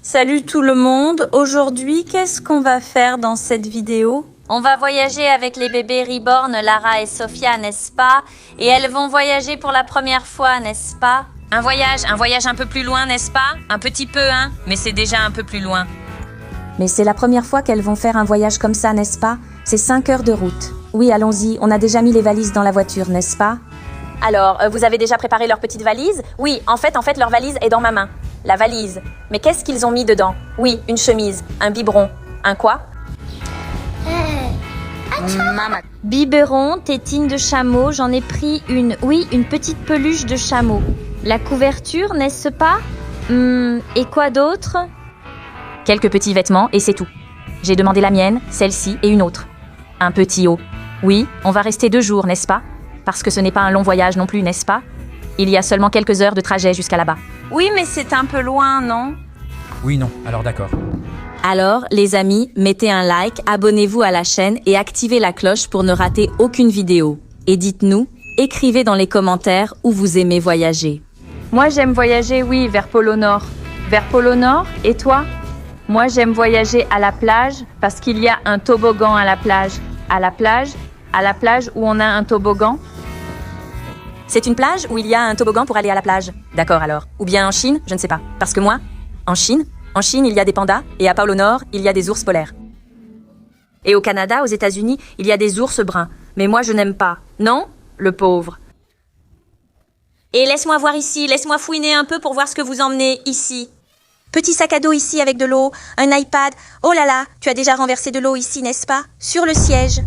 Salut tout le monde, aujourd'hui qu'est-ce qu'on va faire dans cette vidéo? On va voyager avec les bébés Reborn, Lara et Sophia, n'est-ce pas? Et elles vont voyager pour la première fois, n'est-ce pas? Un voyage un peu plus loin, n'est-ce pas? Un petit peu, hein? Mais c'est déjà un peu plus loin. Mais c'est la première fois qu'elles vont faire un voyage comme ça, n'est-ce pas? C'est 5 heures de route. Oui, allons-y, on a déjà mis les valises dans la voiture, n'est-ce pas? Alors, vous avez déjà préparé leur petite valise? Oui, en fait, leur valise est dans ma main. La valise. Mais qu'est-ce qu'ils ont mis dedans? Oui, une chemise, un biberon. Un quoi? Biberon, tétine de chameau, j'en ai pris une. Oui, une petite peluche de chameau. La couverture, n'est-ce pas? Et quoi d'autre? Quelques petits vêtements et c'est tout. J'ai demandé la mienne, celle-ci et une autre. Un petit haut. Oui, on va rester 2 jours, n'est-ce pas? Parce que ce n'est pas un long voyage non plus, n'est-ce pas? Il y a seulement quelques heures de trajet jusqu'à là-bas. Oui, mais c'est un peu loin, non? Oui, non, alors d'accord. Alors, les amis, mettez un like, abonnez-vous à la chaîne et activez la cloche pour ne rater aucune vidéo. Et dites-nous, écrivez dans les commentaires où vous aimez voyager. Moi j'aime voyager, oui, vers Pôle Nord. Vers Pôle Nord, et toi? Moi j'aime voyager à la plage parce qu'il y a un toboggan à la plage. À la plage où on a un toboggan. C'est une plage où il y a un toboggan pour aller à la plage. D'accord alors. Ou bien en Chine, je ne sais pas. Parce que moi, en Chine, il y a des pandas et à Pôle Nord, il y a des ours polaires. Et au Canada, aux États-Unis, il y a des ours bruns. Mais moi, je n'aime pas. Non? Le pauvre. Et laisse-moi voir ici, laisse-moi fouiner un peu pour voir ce que vous emmenez ici. Petit sac à dos ici avec de l'eau, un iPad. Oh là là, tu as déjà renversé de l'eau ici, n'est-ce pas? Sur le siège.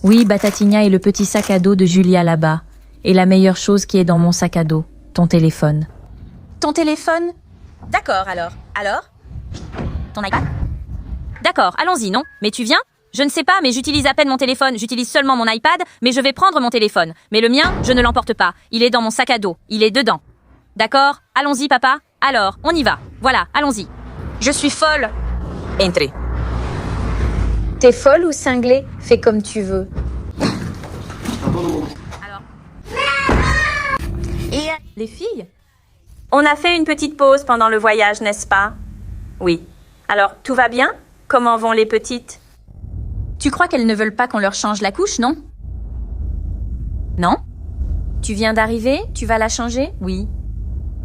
Oui, Batatigna et le petit sac à dos de Julia là-bas. Et la meilleure chose qui est dans mon sac à dos, ton téléphone. Ton téléphone? D'accord alors. Alors? Ton iPad? D'accord, allons-y, non? Mais tu viens? Je ne sais pas, mais j'utilise à peine mon téléphone. J'utilise seulement mon iPad, mais je vais prendre mon téléphone. Mais le mien, je ne l'emporte pas. Il est dans mon sac à dos. Il est dedans. D'accord? Allons-y, papa. Alors, on y va. Voilà, allons-y. Je suis folle. Entrez. T'es folle ou cinglée? Fais comme tu veux. Et les filles? On a fait une petite pause pendant le voyage, n'est-ce pas? Oui. Alors, tout va bien? Comment vont les petites? Tu crois qu'elles ne veulent pas qu'on leur change la couche, non? Non? Tu viens d'arriver? Tu vas la changer? Oui.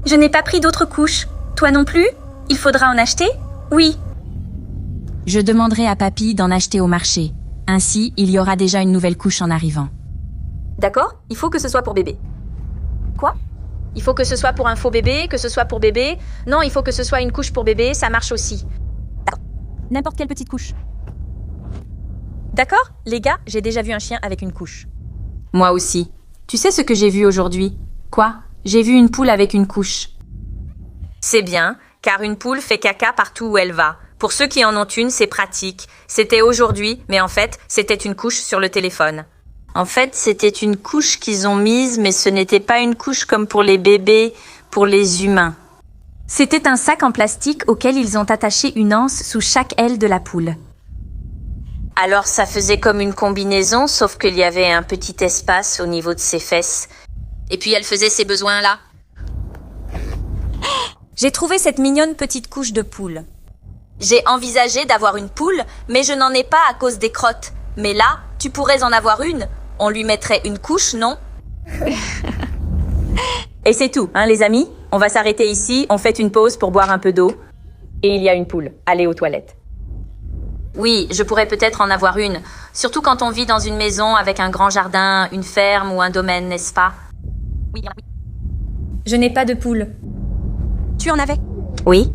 Je n'ai pas pris d'autres couches. Toi non plus? Il faudra en acheter? Oui. Je demanderai à papy d'en acheter au marché. Ainsi, il y aura déjà une nouvelle couche en arrivant. D'accord? Il faut que ce soit pour bébé. Quoi? Il faut que ce soit pour un faux bébé, que ce soit pour bébé. Non, il faut que ce soit une couche pour bébé, ça marche aussi. N'importe quelle petite couche. D'accord? Les gars, j'ai déjà vu un chien avec une couche. Moi aussi. Tu sais ce que j'ai vu aujourd'hui? Quoi? J'ai vu une poule avec une couche. C'est bien, car une poule fait caca partout où elle va. Pour ceux qui en ont une, c'est pratique. C'était aujourd'hui, mais en fait, c'était une couche sur le téléphone. En fait, c'était une couche qu'ils ont mise, mais ce n'était pas une couche comme pour les bébés, pour les humains. C'était un sac en plastique auquel ils ont attaché une anse sous chaque aile de la poule. Alors ça faisait comme une combinaison, sauf qu'il y avait un petit espace au niveau de ses fesses. Et puis elle faisait ses besoins là. J'ai trouvé cette mignonne petite couche de poule. J'ai envisagé d'avoir une poule, mais je n'en ai pas à cause des crottes. Mais là, tu pourrais en avoir une. On lui mettrait une couche, non? Et c'est tout, hein les amis? On va s'arrêter ici, on fait une pause pour boire un peu d'eau. Et il y a une poule. Allez aux toilettes. Oui, je pourrais peut-être en avoir une. Surtout quand on vit dans une maison avec un grand jardin, une ferme ou un domaine, n'est-ce pas? Oui. Je n'ai pas de poule. Tu en avais? Oui.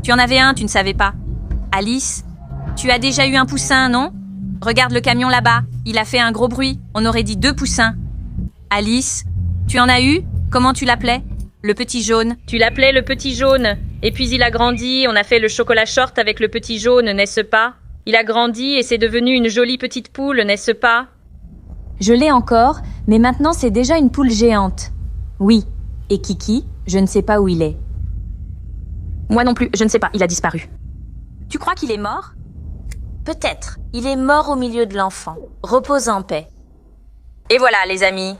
Tu en avais un, tu ne savais pas. Alice, tu as déjà eu un poussin, non? Regarde le camion là-bas. Il a fait un gros bruit. On aurait dit 2 poussins. Alice, tu en as eu? Comment tu l'appelais? Le petit jaune. Tu l'appelais le petit jaune. Et puis il a grandi, on a fait le chocolat short avec le petit jaune, n'est-ce pas? Il a grandi et c'est devenu une jolie petite poule, n'est-ce pas? Je l'ai encore, mais maintenant c'est déjà une poule géante. Oui. Et Kiki, je ne sais pas où il est. Moi non plus, je ne sais pas, il a disparu. Tu crois qu'il est mort? Peut-être. Il est mort au milieu de l'enfant. Repose en paix. Et voilà les amis.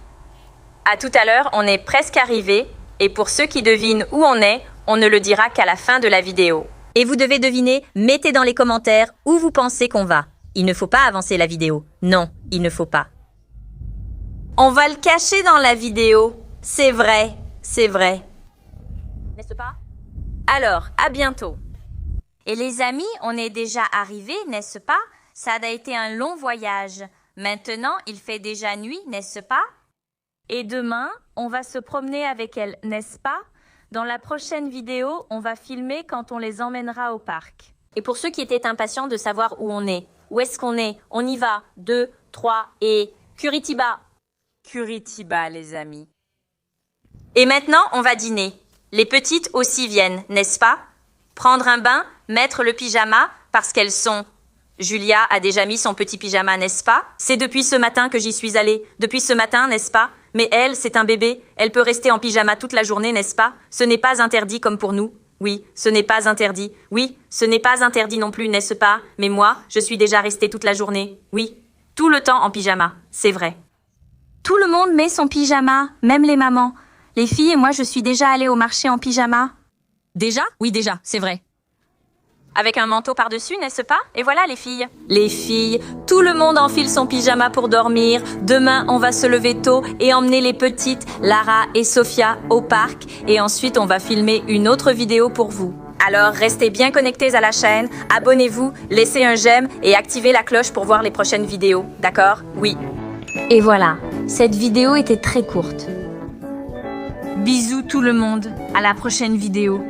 À tout à l'heure, on est presque arrivé. Et pour ceux qui devinent où on est, on ne le dira qu'à la fin de la vidéo. Et vous devez deviner, mettez dans les commentaires où vous pensez qu'on va. Il ne faut pas avancer la vidéo. Non, il ne faut pas. On va le cacher dans la vidéo. C'est vrai, c'est vrai. N'est-ce pas? Alors, à bientôt. Et les amis, on est déjà arrivés, n'est-ce pas? Ça a été un long voyage. Maintenant, il fait déjà nuit, n'est-ce pas? Et demain, on va se promener avec elle, n'est-ce pas? Dans la prochaine vidéo, on va filmer quand on les emmènera au parc. Et pour ceux qui étaient impatients de savoir où on est, où est-ce qu'on est, on y va. 2, 3 et Curitiba. Curitiba, les amis. Et maintenant, on va dîner. Les petites aussi viennent, n'est-ce pas? Prendre un bain, mettre le pyjama, parce qu'elles sont... Julia a déjà mis son petit pyjama, n'est-ce pas? C'est depuis ce matin que j'y suis allée. Depuis ce matin, n'est-ce pas? Mais elle, c'est un bébé. Elle peut rester en pyjama toute la journée, n'est-ce pas? Ce n'est pas interdit comme pour nous. Oui, ce n'est pas interdit. Oui, ce n'est pas interdit non plus, n'est-ce pas? Mais moi, je suis déjà restée toute la journée. Oui, tout le temps en pyjama, c'est vrai. Tout le monde met son pyjama, même les mamans. Les filles et moi, je suis déjà allée au marché en pyjama. Déjà? Oui, déjà, c'est vrai. Avec un manteau par-dessus, n'est-ce pas? Et voilà les filles. Les filles, tout le monde enfile son pyjama pour dormir. Demain, on va se lever tôt et emmener les petites, Lara et Sophia, au parc. Et ensuite, on va filmer une autre vidéo pour vous. Alors, restez bien connectés à la chaîne, abonnez-vous, laissez un j'aime et activez la cloche pour voir les prochaines vidéos. D'accord? Oui. Et voilà, cette vidéo était très courte. Bisous tout le monde, à la prochaine vidéo.